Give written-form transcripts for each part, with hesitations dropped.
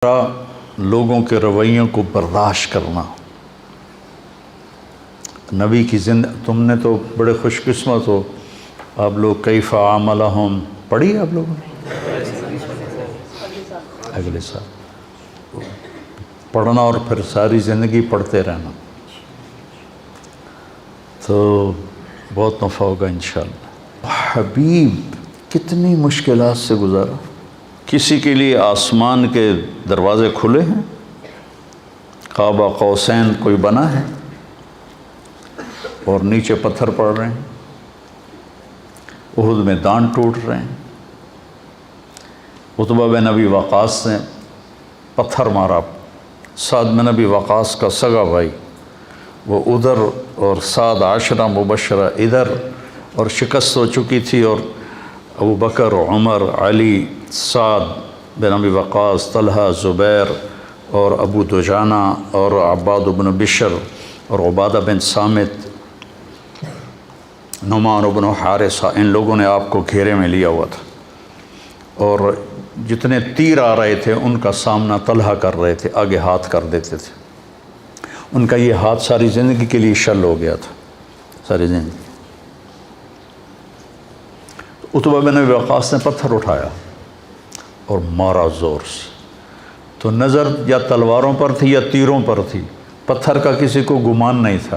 لوگوں کے رویوں کو برداشت کرنا۔ نبی کی تم نے تو بڑے خوش قسمت ہو، آپ لوگ کیف عاملہم پڑھی آپ لوگوں نے؟ اگلے سال پڑھنا اور پھر ساری زندگی پڑھتے رہنا تو بہت نفع ہوگا انشاءاللہ۔ حبیب کتنی مشکلات سے گزارا، کسی کے لیے آسمان کے دروازے کھلے ہیں، قاب قوسین کوئی بنا ہے اور نیچے پتھر پڑ رہے ہیں، احد میں دان ٹوٹ رہے ہیں، عتبہ بن ابی وقاص نے پتھر مارا، سعد بن ابی وقاص کا سگا بھائی وہ ادھر اور سعد عشرہ مبشرہ ادھر، اور شکست ہو چکی تھی، اور ابو بکر، عمر، علی، سعد بن ابی وقاص، طلحہ، زبیر اور ابو دجانہ اور عباد بن بشر اور عبادہ بن صامت، نعمان بن حارثہ، ان لوگوں نے آپ کو گھیرے میں لیا ہوا تھا، اور جتنے تیر آ رہے تھے ان کا سامنا طلحہ کر رہے تھے، آگے ہاتھ کر دیتے تھے، ان کا یہ ہاتھ ساری زندگی کے لیے شل ہو گیا تھا، ساری زندگی۔ عتبہ بن ابی وقاص نے پتھر اٹھایا اور مارا زور سے، تو نظر یا تلواروں پر تھی یا تیروں پر تھی، پتھر کا کسی کو گمان نہیں تھا،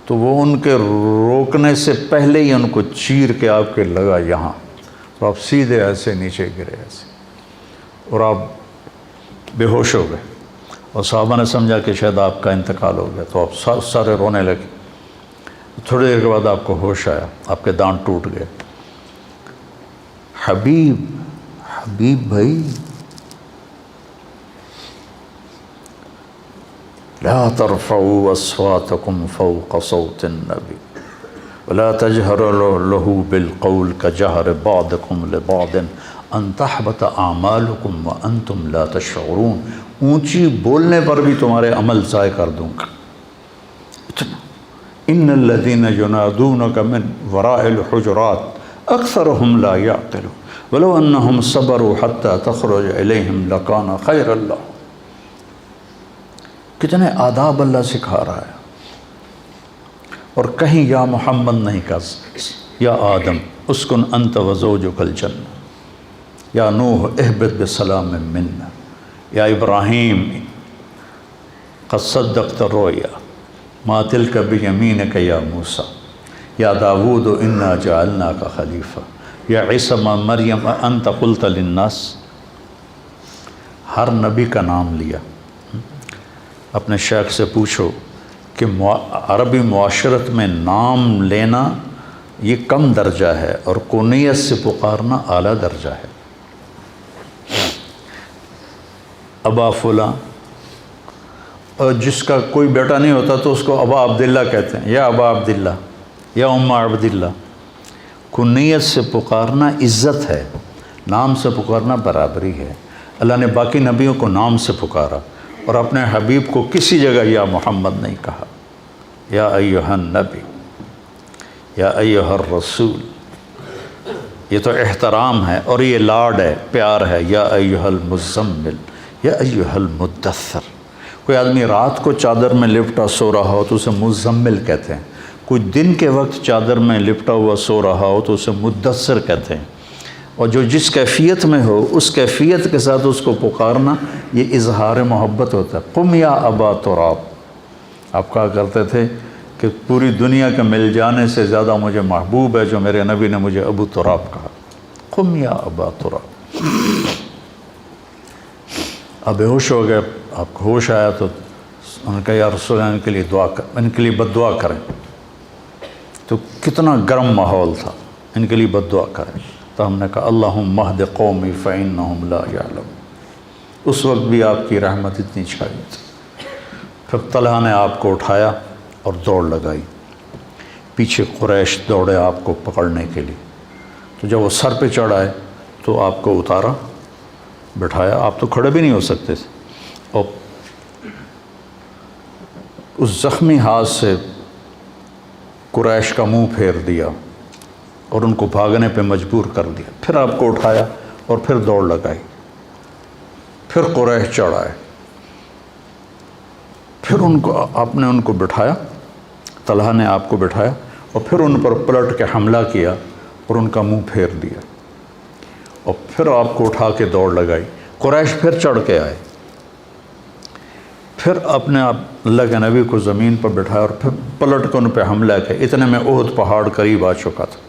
تو وہ ان کے روکنے سے پہلے ہی ان کو چیر کے آپ کے لگا یہاں، تو آپ سیدھے ایسے نیچے گرے ایسے، اور آپ بے ہوش ہو گئے، اور صحابہ نے سمجھا کہ شاید آپ کا انتقال ہو گیا، تو آپ سارے رونے لگے۔ تھوڑی دیر کے بعد آپ کو ہوش آیا، آپ کے دانت ٹوٹ گئے۔ حبیب بھائی، لا ترفعوا اصواتکم فوق صوت النبی ولا تجهروا له بالقول كجهر بعضكم لبعض ان تحبط اعمالكم وانتم لا تشعرون، اونچی بولنے پر بھی تمہارے عمل ضائع کر دوں گا۔ ان الذين ينادونك من وراء الحجرات اکثرهم لا يعقلون ولو انهم صبروا حتى تخرج اليهم لكان خيرا لهم۔ کتنے آداب اللہ سکھا رہا ہے، اور کہیں یا محمد نہیں کہا، یا آدم اسکن انت وزوجک الجنہ، یا نوح اہبط بسلام منا، یا ابراہیم قد صدقت الرؤیا ما تلک بیمینک یا موسیٰ، یا داود انا جعلناک خلیفہ، یا عیسیٰ مریم انت قلت للناس۔ ہر نبی کا نام لیا۔ اپنے شیخ سے پوچھو کہ عربی معاشرت میں نام لینا یہ کم درجہ ہے اور کنیت سے پکارنا اعلیٰ درجہ ہے۔ ابا فلاں، اور جس کا کوئی بیٹا نہیں ہوتا تو اس کو ابا عبداللہ کہتے ہیں، یا ابا عبداللہ، یا ام عبداللہ۔ کنیت سے پکارنا عزت ہے، نام سے پکارنا برابری ہے۔ اللہ نے باقی نبیوں کو نام سے پکارا، اور اپنے حبیب کو کسی جگہ یا محمد نہیں کہا، یا ایہا النبی، یا ایہا الرسول۔ یہ تو احترام ہے اور یہ لاڈ ہے، پیار ہے، یا ایہا المزمل، یا ایہا المدثر۔ کوئی آدمی رات کو چادر میں لپٹا سو رہا ہو تو اسے مزمل کہتے ہیں، کوئی دن کے وقت چادر میں لپٹا ہوا سو رہا ہو تو اسے مدثر کہتے ہیں، اور جو جس کیفیت میں ہو اس کیفیت کے ساتھ اس کو پکارنا یہ اظہار محبت ہوتا ہے۔ قم یا ابا تراب، آپ کہا کرتے تھے کہ پوری دنیا کے مل جانے سے زیادہ مجھے محبوب ہے جو میرے نبی نے مجھے ابو تراب کہا۔ قم یا ابا تراب۔ اب بے ہوش ہو گئے، آپ کو ہوش آیا تو انہوں نے کہا یا رسول اللہ ان کے لیے دعا کر، ان کے لیے بد دعا کریں، تو کتنا گرم ماحول تھا، ان کے لیے بد دعا کریں، تو ہم نے کہا اللہم اہد قومی فإنہم لا یعلمون۔ اس وقت بھی آپ کی رحمت اتنی چھائی تھی۔ پھر طلحہ نے آپ کو اٹھایا اور دوڑ لگائی، پیچھے قریش دوڑے آپ کو پکڑنے کے لیے، تو جب وہ سر پہ چڑھ آئے تو آپ کو اتارا، بٹھایا، آپ تو کھڑے بھی نہیں ہو سکتے تھے، اور اس زخمی ہاتھ سے قریش کا منہ پھیر دیا اور ان کو بھاگنے پہ مجبور کر دیا، پھر آپ کو اٹھایا اور پھر دوڑ لگائی۔ پھر قریش چڑھ آئے، پھر آپ نے ان کو بٹھایا، طلحہ نے آپ کو بٹھایا اور پھر ان پر پلٹ کے حملہ کیا اور ان کا منہ پھیر دیا، اور پھر آپ کو اٹھا کے دوڑ لگائی۔ قریش پھر چڑھ کے آئے، پھر اپنے اللہ کے نبی کو زمین پر بٹھایا اور پھر پلٹ کے ان پہ حملہ کیا۔ اتنے میں احد پہاڑ قریب آ چکا تھا،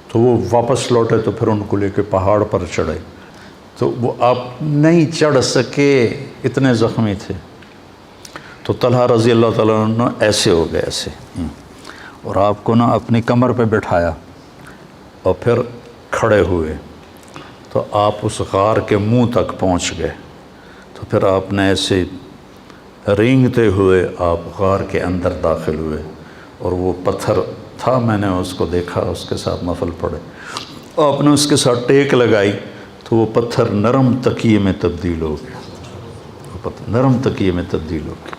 تو وہ واپس لوٹے تو پھر ان کو لے کے پہاڑ پر چڑھے، تو وہ آپ نہیں چڑھ سکے، اتنے زخمی تھے۔ تو طلحہ رضی اللہ تعالیٰ عنہ ایسے ہو گئے، ایسے، اور آپ کو نا اپنی کمر پہ بٹھایا اور پھر کھڑے ہوئے، تو آپ اس غار کے منہ تک پہنچ گئے، تو پھر آپ نے ایسے رینگتے ہوئے آپ غار کے اندر داخل ہوئے، اور وہ پتھر تھا، میں نے اس کو دیکھا، اس کے ساتھ نفل پڑھے، آپ نے اس کے ساتھ ٹیک لگائی تو وہ پتھر نرم تکیے میں تبدیل ہو گیا، وہ پتھر نرم تکیے میں تبدیل ہو گیا۔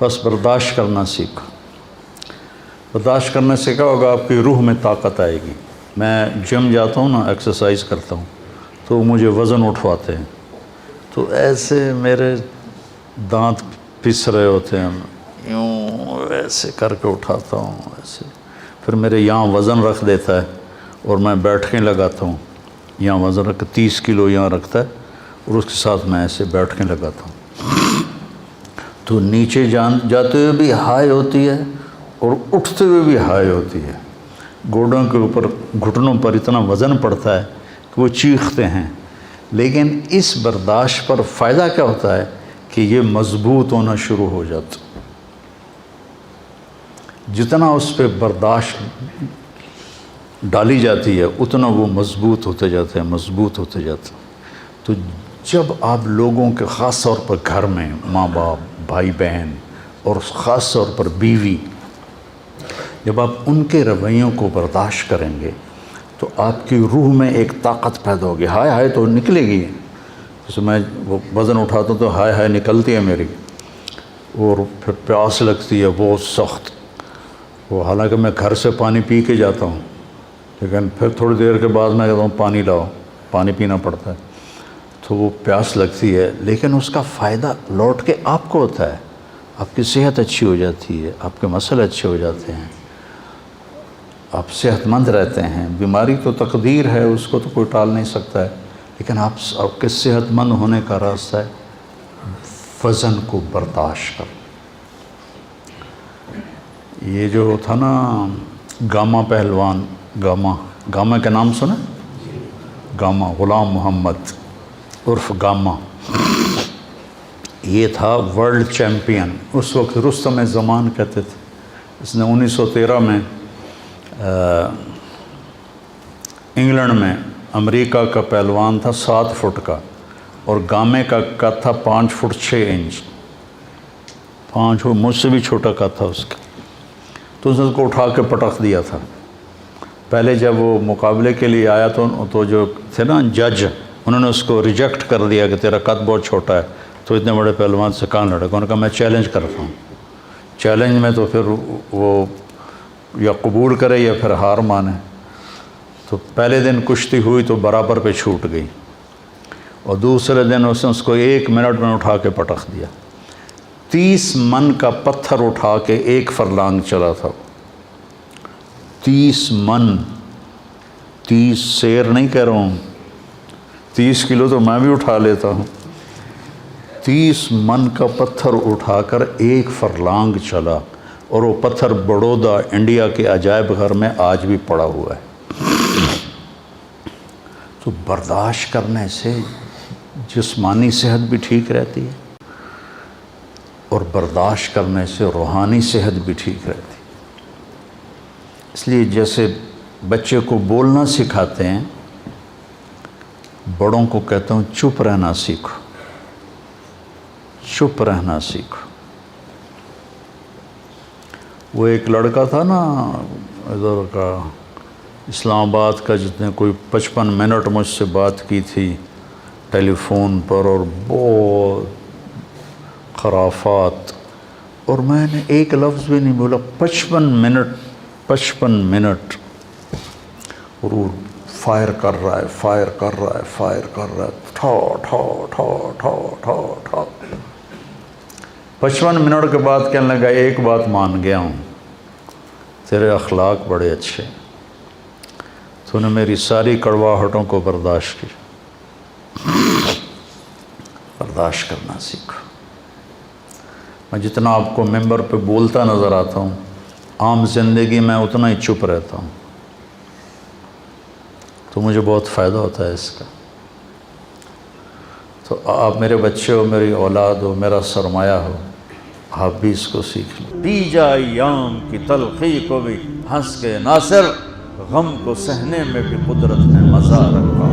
بس برداشت کرنا سیکھو، برداشت کرنے سے کیا ہوگا، آپ کی روح میں طاقت آئے گی۔ میں جم جاتا ہوں نا، ایکسرسائز کرتا ہوں، تو مجھے وزن اٹھواتے ہیں، تو ایسے میرے دانت پس رہے ہوتے ہیں، یوں ایسے کر کے اٹھاتا ہوں ایسے، پھر میرے یہاں وزن رکھ دیتا ہے اور میں بیٹھنے لگاتا ہوں، یہاں وزن رکھ 30 کلو یہاں رکھتا ہے اور اس کے ساتھ میں ایسے بیٹھنے لگاتا ہوں، تو نیچے جاتے ہوئے بھی ہائی ہوتی ہے اور اٹھتے ہوئے بھی ہائی ہوتی ہے، گوڑوں کے اوپر گھٹنوں پر اتنا وزن پڑتا ہے کہ وہ چیختے ہیں، لیکن اس برداشت پر فائدہ کیا ہوتا ہے کہ یہ مضبوط ہونا شروع ہو جاتا، جتنا اس پہ برداشت ڈالی جاتی ہے اتنا وہ مضبوط ہوتے جاتے ہیں، مضبوط ہوتے جاتے ہیں۔ تو جب آپ لوگوں کے خاص طور پر گھر میں ماں باپ، بھائی بہن اور خاص طور پر بیوی، جب آپ ان کے رویوں کو برداشت کریں گے تو آپ کی روح میں ایک طاقت پیدا ہوگی، ہائے ہائے تو نکلے گی، جیسے میں وہ وزن اٹھاتا ہوں تو ہائے ہائے نکلتی ہے میری، اور پھر پیاس لگتی ہے بہت سخت، وہ حالانکہ میں گھر سے پانی پی کے جاتا ہوں، لیکن پھر تھوڑی دیر کے بعد میں کہتا ہوں پانی لاؤ، پانی پینا پڑتا ہے، تو وہ پیاس لگتی ہے، لیکن اس کا فائدہ لوٹ کے آپ کو ہوتا ہے، آپ کی صحت اچھی ہو جاتی ہے، آپ کے مسئلے اچھے ہو جاتے ہیں، آپ صحت مند رہتے ہیں۔ بیماری تو تقدیر ہے، اس کو تو کوئی ٹال نہیں سکتا ہے، لیکن آپ کے صحت مند ہونے کا راستہ ہے وزن کو برداشت کر۔ یہ جو تھا نا گاما پہلوان، گاما کے نام سنا؟ گاما، غلام محمد عرف گاما، یہ تھا ورلڈ چیمپئن، اس وقت رستم زمان کہتے تھے، اس نے 1913 میں انگلینڈ میں، امریکہ کا پہلوان تھا 7 فٹ کا، اور گامے کا قد تھا 5 فٹ 6 انچ، 5 فٹ، مجھ سے بھی چھوٹا قد تھا اس کا، تو اس نے اس کو اٹھا کے پٹخ دیا تھا۔ پہلے جب وہ مقابلے کے لیے آیا تو جو تھے نا جج، انہوں نے اس کو ریجیکٹ کر دیا کہ تیرا قد بہت چھوٹا ہے، تو اتنے بڑے پہلوان سے کہاں لڑے گا، انہوں نے کہا میں چیلنج کرتا ہوں، چیلنج میں تو پھر وہ یا قبول کرے یا پھر ہار مانے، تو پہلے دن کشتی ہوئی تو برابر پہ چھوٹ گئی، اور دوسرے دن اس نے اس کو 1 منٹ میں اٹھا کے پٹخ دیا، 30 من کا پتھر اٹھا کے 1 فرلانگ چلا تھا، 30 من، 30 سیر نہیں کہہ رہا ہوں، 30 کلو تو میں بھی اٹھا لیتا ہوں، 30 من کا پتھر اٹھا کر 1 فرلانگ چلا، اور وہ پتھر بڑودہ انڈیا کے عجائب گھر میں آج بھی پڑا ہوا ہے۔ تو برداشت کرنے سے جسمانی صحت بھی ٹھیک رہتی ہے، اور برداشت کرنے سے روحانی صحت بھی ٹھیک رہتی ہے۔ اس لیے جیسے بچے کو بولنا سکھاتے ہیں، بڑوں کو کہتا ہوں چپ رہنا سیکھو، چپ رہنا سیکھو۔ وہ ایک لڑکا تھا نا ادھر کا، اسلام آباد کا، جس نے کوئی 55 منٹ مجھ سے بات کی تھی ٹیلی فون پر، اور بہت خرافات، اور میں نے ایک لفظ بھی نہیں بولا، 55 منٹ، اور وہ فائر کر رہا ہے، فائر کر رہا ہے، فائر کر رہا ہے، ٹھو ٹھو ٹھو ٹھو ٹھو ٹھو۔ 55 منٹ کے بعد کہنے لگا ایک بات مان گیا ہوں، تیرے اخلاق بڑے اچھے، تو نے میری ساری کڑواہٹوں کو برداشت کی، برداشت کرنا سیکھو۔ میں جتنا آپ کو ممبر پہ بولتا نظر آتا ہوں، عام زندگی میں اتنا ہی چپ رہتا ہوں، تو مجھے بہت فائدہ ہوتا ہے اس کا۔ تو آپ میرے بچے ہو، میری اولاد ہو، میرا سرمایہ ہو، آپ بھی اس کو سیکھ لیں۔ پی جا ایام کی تلخی کو بھی ہنس کے ناصر، غم کو سہنے میں بھی قدرت نے مزہ رکھا۔